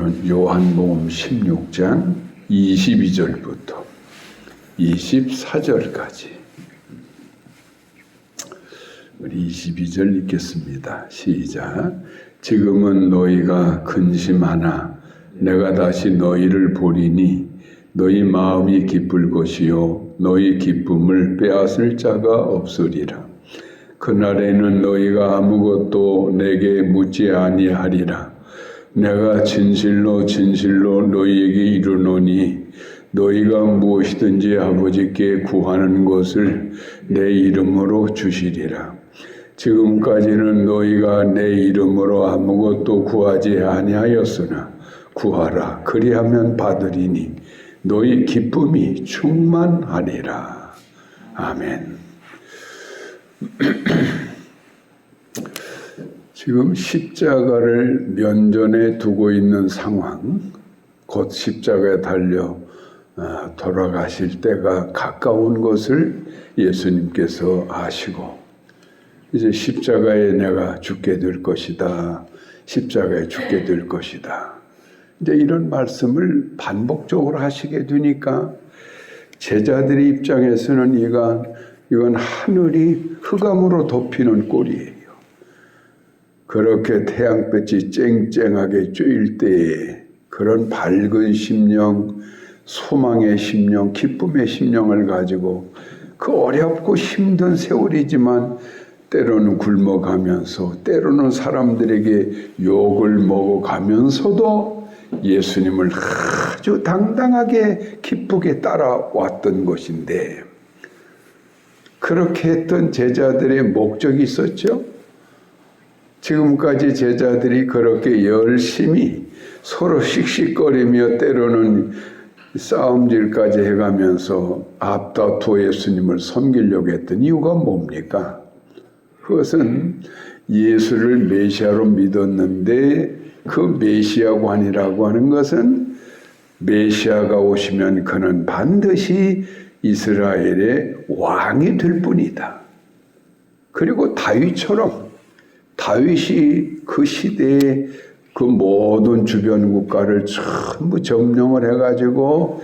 오늘은 요한복음 16장 22절부터 24절까지 우리 22절 읽겠습니다. 시작. 지금은 너희가 근심하나 내가 다시 너희를 보리니 너희 마음이 기쁠 것이요 너희 기쁨을 빼앗을 자가 없으리라. 그날에는 너희가 아무것도 내게 묻지 아니하리라. 내가 진실로 진실로 너희에게 이르노니 너희가 무엇이든지 아버지께 구하는 것을 내 이름으로 주시리라. 지금까지는 너희가 내 이름으로 아무것도 구하지 아니하였으나 구하라. 그리하면 받으리니 너희 기쁨이 충만하리라. 아멘. 지금 십자가를 면전에 두고 있는 상황, 곧 십자가에 달려 돌아가실 때가 가까운 것을 예수님께서 아시고 이제 십자가에 내가 죽게 될 것이다. 십자가에 죽게 될 것이다. 이제 이런 말씀을 반복적으로 하시게 되니까 제자들의 입장에서는 이건 하늘이 흑암으로 덮이는 꼴이에요. 그렇게 태양빛이 쨍쨍하게 쬐일 때에 그런 밝은 심령, 소망의 심령, 기쁨의 심령을 가지고 그 어렵고 힘든 세월이지만 때로는 굶어가면서 때로는 사람들에게 욕을 먹어가면서도 예수님을 아주 당당하게 기쁘게 따라왔던 것인데 그렇게 했던 제자들의 목적이 있었죠. 지금까지 제자들이 그렇게 열심히 서로 씩씩거리며 때로는 싸움질까지 해가면서 앞다투어 예수님을 섬기려고 했던 이유가 뭡니까? 그것은 예수를 메시아로 믿었는데 그 메시아관이라고 하는 것은 메시아가 오시면 그는 반드시 이스라엘의 왕이 될 뿐이다. 그리고 다윗이 그 시대에 그 모든 주변 국가를 전부 점령을 해가지고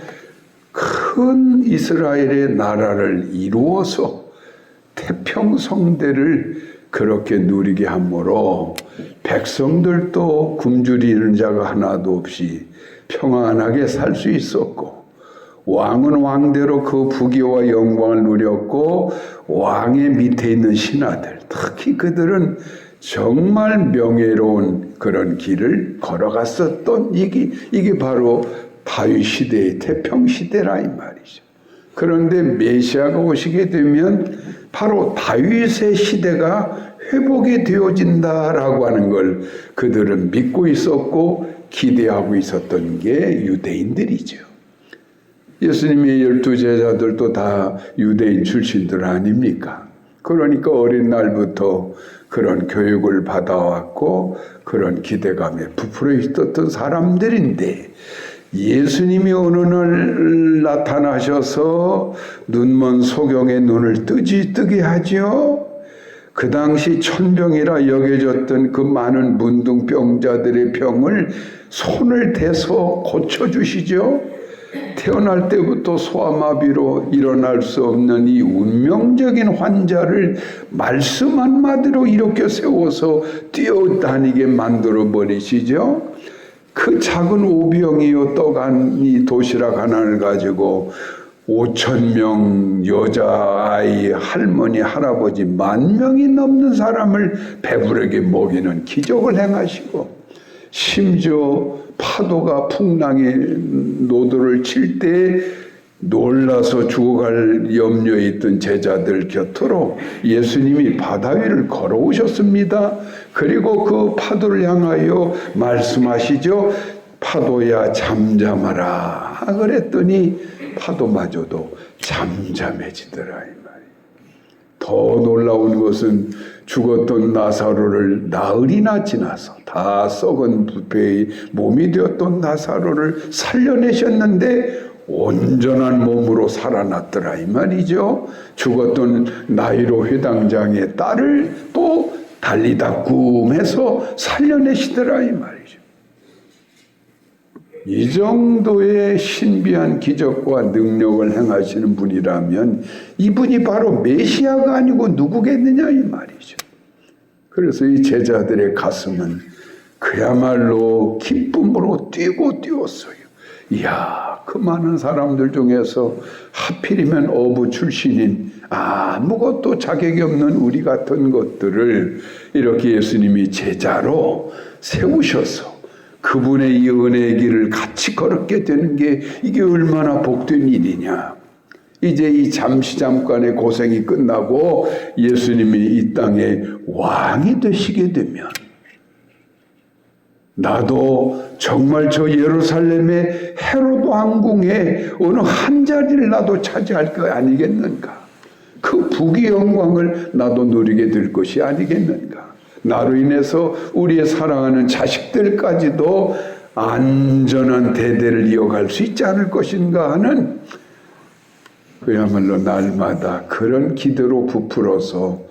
큰 이스라엘의 나라를 이루어서 태평성대를 그렇게 누리게 함으로 백성들도 굶주리는 자가 하나도 없이 평안하게 살 수 있었고 왕은 왕대로 그 부귀와 영광을 누렸고 왕의 밑에 있는 신하들 특히 그들은 정말 명예로운 그런 길을 걸어갔었던 이게 바로 다윗 시대의 태평 시대라 이 말이죠. 그런데 메시아가 오시게 되면 바로 다윗의 시대가 회복이 되어진다라고 하는 걸 그들은 믿고 있었고 기대하고 있었던 게 유대인들이죠. 예수님의 12 제자들도 다 유대인 출신들 아닙니까? 그러니까 어린 날부터 그런 교육을 받아왔고 그런 기대감에 부풀어 있었던 사람들인데 예수님이 어느 날 나타나셔서 눈먼 소경의 눈을 뜨게 하죠. 그 당시 천병이라 여겨졌던 그 많은 문둥병자들의 병을 손을 대서 고쳐주시죠. 태어날 때부터 소아마비로 일어날 수 없는 이 운명적인 환자를 말씀 한마디로 일으켜 세워서 뛰어다니게 만들어 버리시죠. 그 작은 오병이요 떡 이 도시락 하나를 가지고 5,000명 여자아이 할머니 할아버지 10,000명이 넘는 사람을 배부르게 먹이는 기적을 행하시고 심지어 파도가 풍랑의 노도를 칠 때 놀라서 죽어갈 염려에 있던 제자들 곁으로 예수님이 바다 위를 걸어오셨습니다. 그리고 그 파도를 향하여 말씀하시죠. 파도야 잠잠하라. 그랬더니 파도마저도 잠잠해지더라 이 말이에요. 더 놀라운 것은 죽었던 나사로를 나흘이나 지나서 다 썩은 부패의 몸이 되었던 나사로를 살려내셨는데 온전한 몸으로 살아났더라 이 말이죠. 죽었던 나이로 회당장의 딸을 또 달리다 꿈해서 살려내시더라 이 말이죠. 이 정도의 신비한 기적과 능력을 행하시는 분이라면 이분이 바로 메시아가 아니고 누구겠느냐 이 말이죠. 그래서 이 제자들의 가슴은 그야말로 기쁨으로 뛰고 뛰었어요. 이야, 그 많은 사람들 중에서 하필이면 어부 출신인 아무것도 자격이 없는 우리 같은 것들을 이렇게 예수님이 제자로 세우셔서 그분의 이 은혜의 길을 같이 걸었게 되는 게 이게 얼마나 복된 일이냐. 이제 이 잠깐의 고생이 끝나고 예수님이 이 땅에 왕이 되시게 되면 나도 정말 저 예루살렘의 헤로드 왕궁에 어느 한 자리를 나도 차지할 거 아니겠는가. 그 부귀 영광을 나도 누리게 될 것이 아니겠는가. 나로 인해서 우리의 사랑하는 자식들까지도 안전한 대대를 이어갈 수 있지 않을 것인가 하는 그야말로 날마다 그런 기대로 부풀어서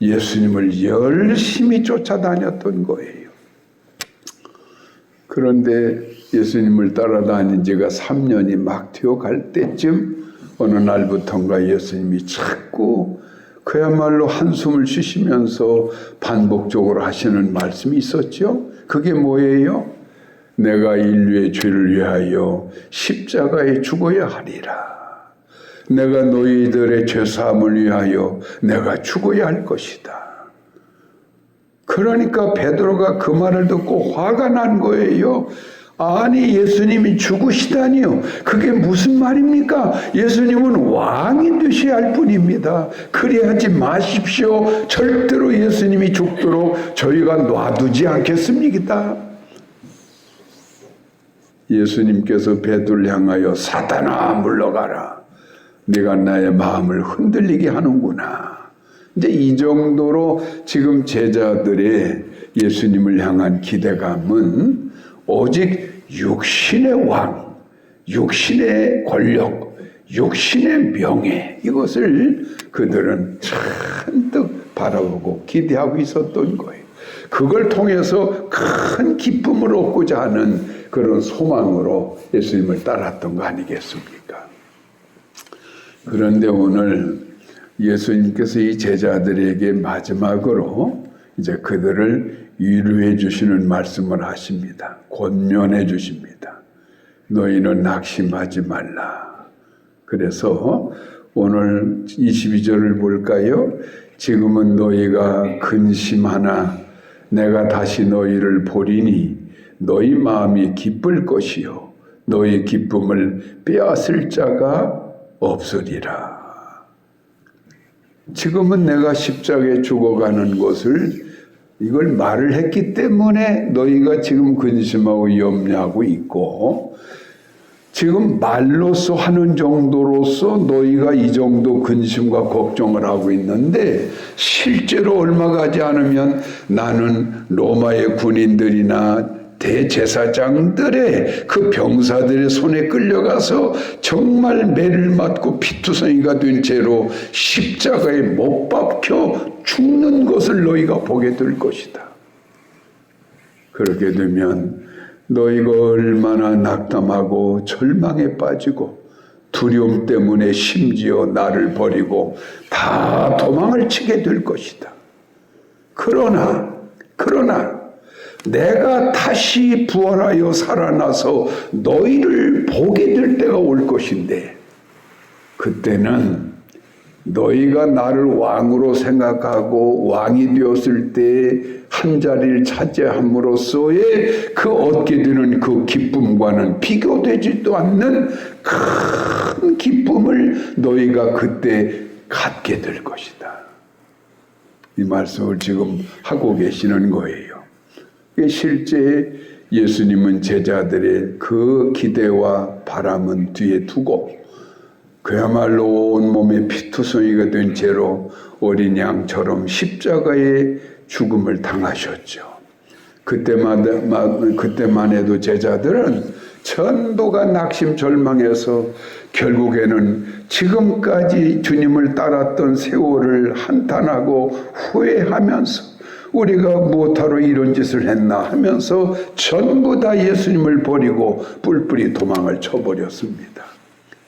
예수님을 열심히 쫓아다녔던 거예요. 그런데 예수님을 따라다닌 지가 3년이 막 되어갈 때쯤 어느 날부터인가 예수님이 자꾸 그야말로 한숨을 쉬시면서 반복적으로 하시는 말씀이 있었죠. 그게 뭐예요? 내가 인류의 죄를 위하여 십자가에 죽어야 하리라. 내가 너희들의 죄사함을 위하여 내가 죽어야 할 것이다. 그러니까 베드로가 그 말을 듣고 화가 난 거예요. 아니, 예수님이 죽으시다니요. 그게 무슨 말입니까? 예수님은 왕이 되셔야 할 뿐입니다. 그리하지 마십시오. 절대로 예수님이 죽도록 저희가 놔두지 않겠습니다. 예수님께서 베드로를 향하여 사단아 물러가라. 네가 나의 마음을 흔들리게 하는구나. 이제 이 정도로 지금 제자들의 예수님을 향한 기대감은 오직 육신의 왕, 육신의 권력, 육신의 명예, 이것을 그들은 잔뜩 바라보고 기대하고 있었던 거예요. 그걸 통해서 큰 기쁨을 얻고자 하는 그런 소망으로 예수님을 따랐던 거 아니겠습니까? 그런데 오늘 예수님께서 이 제자들에게 마지막으로 이제 그들을 위로해 주시는 말씀을 하십니다. 권면해 주십니다. 너희는 낙심하지 말라. 그래서 오늘 22절을 볼까요? 지금은 너희가 근심하나 내가 다시 너희를 보리니 너희 마음이 기쁠 것이요 너희 기쁨을 빼앗을 자가 없으리라. 지금은 내가 십자가에 죽어가는 것을 이걸 말을 했기 때문에 너희가 지금 근심하고 염려하고 있고 지금 말로써 하는 정도로서 너희가 이 정도 근심과 걱정을 하고 있는데 실제로 얼마 가지 않으면 나는 로마의 군인들이나 대제사장들의 그 병사들의 손에 끌려가서 정말 매를 맞고 피투성이가 된 채로 십자가에 못 박혀 죽는 것을 너희가 보게 될 것이다. 그렇게 되면 너희가 얼마나 낙담하고 절망에 빠지고 두려움 때문에 심지어 나를 버리고 다 도망을 치게 될 것이다. 그러나 내가 다시 부활하여 살아나서 너희를 보게 될 때가 올 것인데 그때는 너희가 나를 왕으로 생각하고 왕이 되었을 때 한 자리를 차지함으로써의 그 얻게 되는 그 기쁨과는 비교되지도 않는 큰 기쁨을 너희가 그때 갖게 될 것이다. 이 말씀을 지금 하고 계시는 거예요. 실제 예수님은 제자들의 그 기대와 바람은 뒤에 두고 그야말로 온몸에 피투성이가 된 채로 어린 양처럼 십자가의 죽음을 당하셨죠. 그때만 해도 제자들은 전부가 낙심절망해서 결국에는 지금까지 주님을 따랐던 세월을 한탄하고 후회하면서 우리가 무엇하러 이런 짓을 했나 하면서 전부 다 예수님을 버리고 뿔뿔이 도망을 쳐버렸습니다.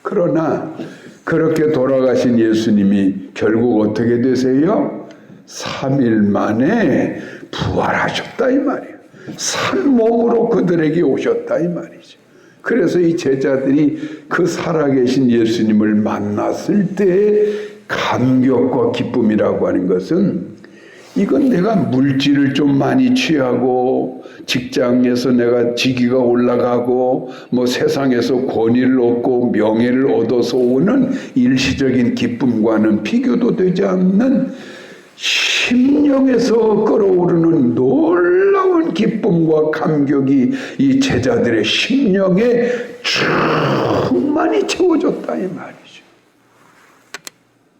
그러나 그렇게 돌아가신 예수님이 결국 어떻게 되세요? 3일 만에 부활하셨다 이 말이에요. 산 몸으로 그들에게 오셨다 이 말이죠. 그래서 이 제자들이 그 살아계신 예수님을 만났을 때의 감격과 기쁨이라고 하는 것은, 이건 내가 물질을 좀 많이 취하고 직장에서 내가 직위가 올라가고 뭐 세상에서 권위를 얻고 명예를 얻어서 오는 일시적인 기쁨과는 비교도 되지 않는 심령에서 끌어오르는 놀라운 기쁨과 감격이 이 제자들의 심령에 충만히 채워졌다 이 말이죠.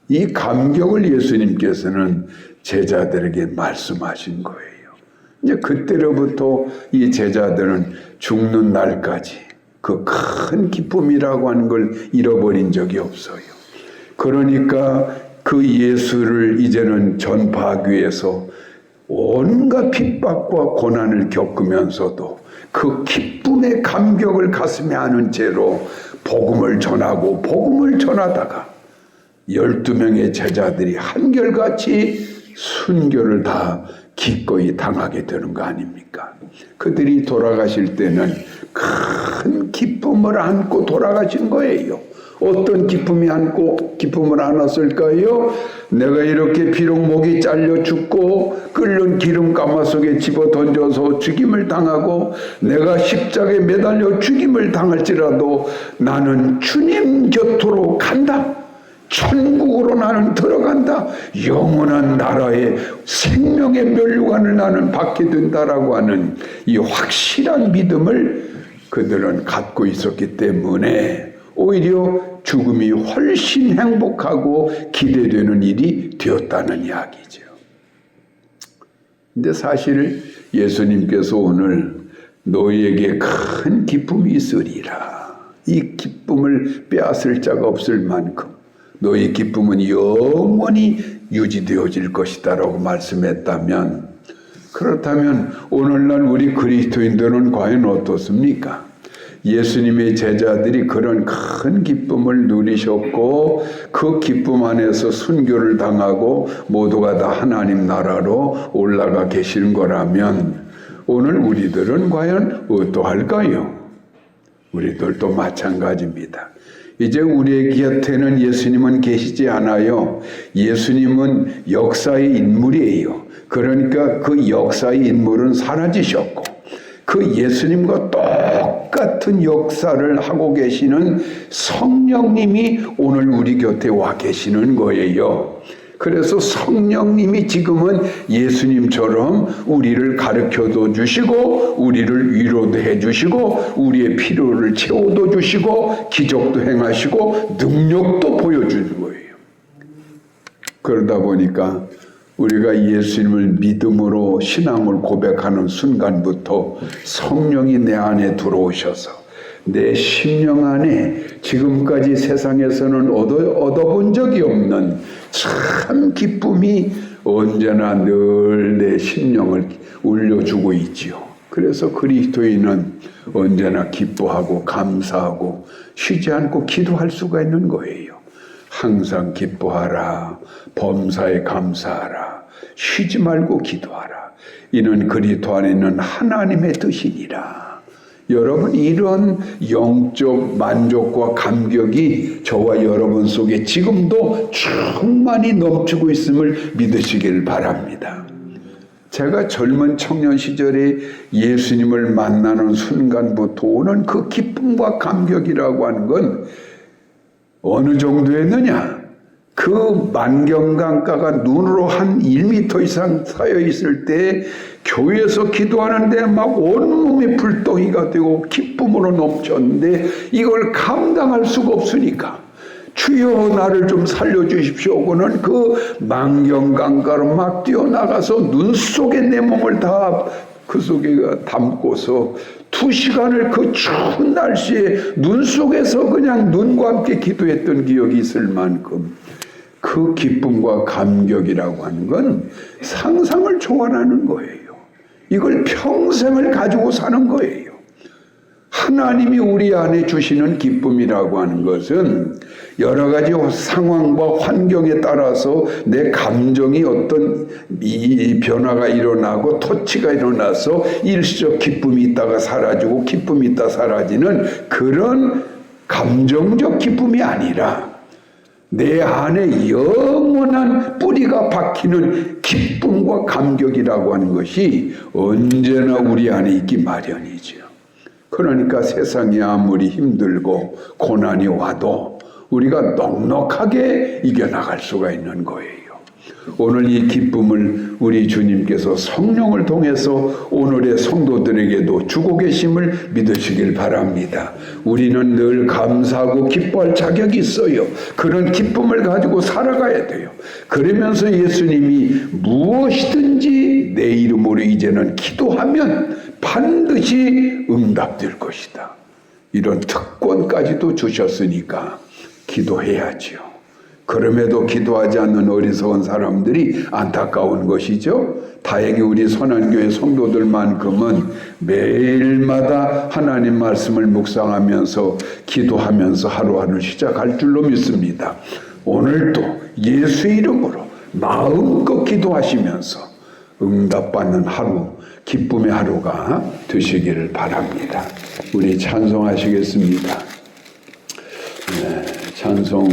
이 감격을 예수님께서는 제자들에게 말씀하신 거예요. 이제 그때로부터 이 제자들은 죽는 날까지 그 큰 기쁨이라고 하는 걸 잃어버린 적이 없어요. 그러니까 그 예수를 이제는 전파하기 위해서 온갖 핍박과 고난을 겪으면서도 그 기쁨의 감격을 가슴에 안은 채로 복음을 전하고 복음을 전하다가 12명의 제자들이 한결같이 순교를 다 기꺼이 당하게 되는 거 아닙니까? 그들이 돌아가실 때는 큰 기쁨을 안고 돌아가신 거예요. 어떤 기쁨을 안았을까요? 내가 이렇게 비록 목이 잘려 죽고 끓는 기름 가마 속에 집어 던져서 죽임을 당하고 내가 십자가에 매달려 죽임을 당할지라도 나는 주님 곁으로 간다. 천국으로 나는 들어간다. 영원한 나라의 생명의 면류관을 나는 받게 된다라고 하는 이 확실한 믿음을 그들은 갖고 있었기 때문에 오히려 죽음이 훨씬 행복하고 기대되는 일이 되었다는 이야기죠. 근데 사실 예수님께서 오늘 너희에게 큰 기쁨이 있으리라. 이 기쁨을 빼앗을 자가 없을 만큼 너희 기쁨은 영원히 유지되어질 것이다 라고 말씀했다면, 그렇다면 오늘날 우리 그리스도인들은 과연 어떻습니까? 예수님의 제자들이 그런 큰 기쁨을 누리셨고 그 기쁨 안에서 순교를 당하고 모두가 다 하나님 나라로 올라가 계시는 거라면 오늘 우리들은 과연 어떠할까요? 우리들도 마찬가지입니다. 이제 우리의 곁에는 예수님은 계시지 않아요. 예수님은 역사의 인물이에요. 그러니까 그 역사의 인물은 사라지셨고 그 예수님과 똑같은 역사를 하고 계시는 성령님이 오늘 우리 곁에 와 계시는 거예요. 그래서 성령님이 지금은 예수님처럼 우리를 가르쳐도 주시고 우리를 위로도 해주시고 우리의 필요를 채워도 주시고 기적도 행하시고 능력도 보여주는 거예요. 그러다 보니까 우리가 예수님을 믿음으로 신앙을 고백하는 순간부터 성령이 내 안에 들어오셔서 내 심령 안에 지금까지 세상에서는 얻어본 적이 없는 참 기쁨이 언제나 늘 내 심령을 울려주고 있지요. 그래서 그리스도인은 언제나 기뻐하고 감사하고 쉬지 않고 기도할 수가 있는 거예요. 항상 기뻐하라. 범사에 감사하라. 쉬지 말고 기도하라. 이는 그리스도 안에 있는 하나님의 뜻이니라. 여러분, 이런 영적 만족과 감격이 저와 여러분 속에 지금도 충만히 넘치고 있음을 믿으시길 바랍니다. 제가 젊은 청년 시절에 예수님을 만나는 순간부터 오는 그 기쁨과 감격이라고 하는 건 어느 정도였느냐? 그 만경강가가 눈으로 한 1m 이상 쌓여 있을 때 교회에서 기도하는데 막 온몸이 불덩이가 되고 기쁨으로 넘쳤는데 이걸 감당할 수가 없으니까 주여 나를 좀 살려주십시오고는 그 만경강가로 막 뛰어나가서 눈 속에 내 몸을 다 그 속에 담고서 2시간을 그 추운 날씨에 눈 속에서 그냥 눈과 함께 기도했던 기억이 있을 만큼 그 기쁨과 감격이라고 하는 건 상상을 초월하는 거예요. 이걸 평생을 가지고 사는 거예요. 하나님이 우리 안에 주시는 기쁨이라고 하는 것은 여러 가지 상황과 환경에 따라서 내 감정이 어떤 이 변화가 일어나고 토치가 일어나서 일시적 기쁨이 있다가 사라지고 기쁨이 있다 사라지는 그런 감정적 기쁨이 아니라 내 안에 영원한 뿌리가 박히는 기쁨과 감격이라고 하는 것이 언제나 우리 안에 있기 마련이죠. 그러니까 세상이 아무리 힘들고 고난이 와도 우리가 넉넉하게 이겨나갈 수가 있는 거예요. 오늘 이 기쁨을 우리 주님께서 성령을 통해서 오늘의 성도들에게도 주고 계심을 믿으시길 바랍니다. 우리는 늘 감사하고 기뻐할 자격이 있어요. 그런 기쁨을 가지고 살아가야 돼요. 그러면서 예수님이 무엇이든지 내 이름으로 이제는 기도하면 반드시 응답될 것이다. 이런 특권까지도 주셨으니까 기도해야죠. 그럼에도 기도하지 않는 어리석은 사람들이 안타까운 것이죠. 다행히 우리 선한교회 성도들만큼은 매일마다 하나님 말씀을 묵상하면서 기도하면서 하루하루 시작할 줄로 믿습니다. 오늘도 예수 이름으로 마음껏 기도하시면서 응답받는 하루, 기쁨의 하루가 되시기를 바랍니다. 우리 찬송하시겠습니다. 찬송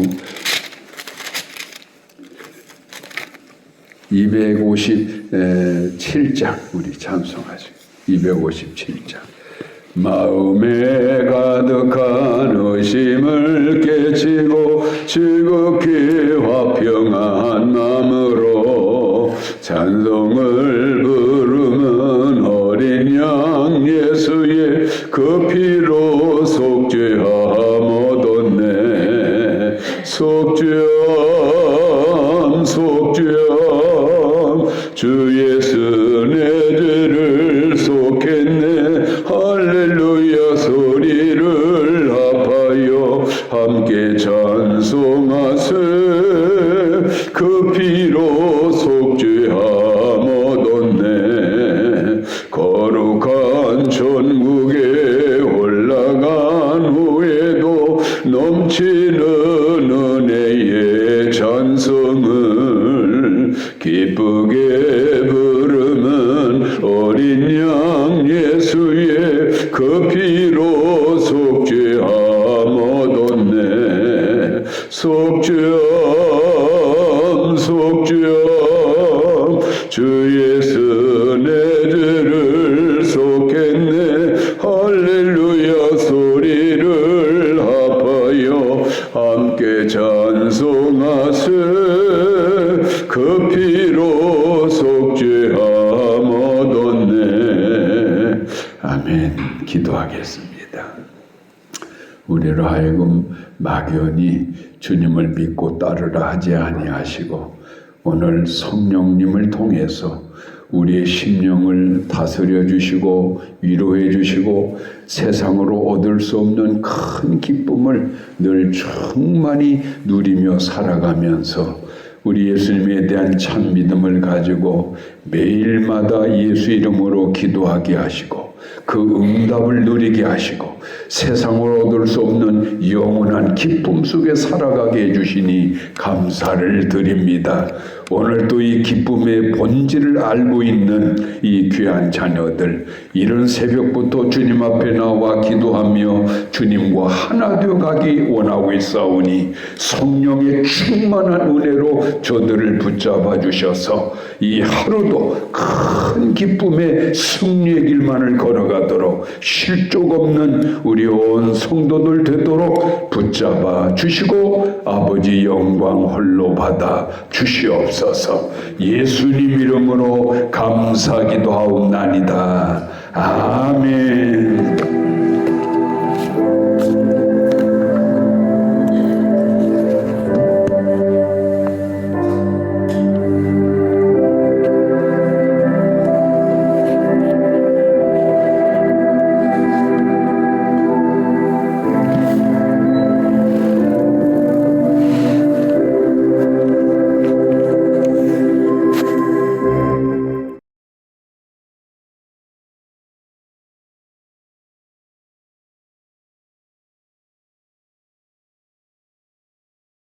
257장 우리 찬송하시고 257장 마음에 가득한 의심을 깨치고 즐겁게 화평한 마음으로 찬송을 부르는 어린 양 예수의 그 피로 속죄함 얻었네. 속죄함 주 예수 내 죄를 속했네. 할렐루야 소리를 합하여 함께 찬송하세. 그 피로 속죄함 얻었네. 거룩한 천국에 올라간 후에도 넘치는 은혜의 찬송을 기쁘게 부르는 어린 양 예수의 그 피로 속죄함 얻었네. 속죄함 주 예수 내 죄를 속했네. 할렐루야 소리를 합하여 함께 찬송하세. 그 피로 속죄함 얻었네. 아멘. 기도하겠습니다. 우리로 하여금 막연히 주님을 믿고 따르라 하지 아니하시고 오늘 성령님을 통해서 우리의 심령을 다스려 주시고 위로해 주시고 세상으로 얻을 수 없는 큰 기쁨을 늘 충만히 누리며 살아가면서 우리 예수님에 대한 참 믿음을 가지고 매일마다 예수 이름으로 기도하게 하시고 그 응답을 누리게 하시고 세상으로 얻을 수 없는 영원한 기쁨 속에 살아가게 해주시니 감사를 드립니다. 오늘도 이 기쁨의 본질을 알고 있는 이 귀한 자녀들, 이른 새벽부터 주님 앞에 나와 기도하며 주님과 하나 되어 가기 원하고 있사오니 성령의 충만한 은혜로 저들을 붙잡아 주셔서 이 하루도 큰 기쁨의 승리의 길만을 걸어가도록 실족 없는 우리 온 성도들 되도록 붙잡아 주시고 아버지 영광 홀로 받아 주시옵소서. 예수님 이름으로 감사기도하옵나이다. 아멘.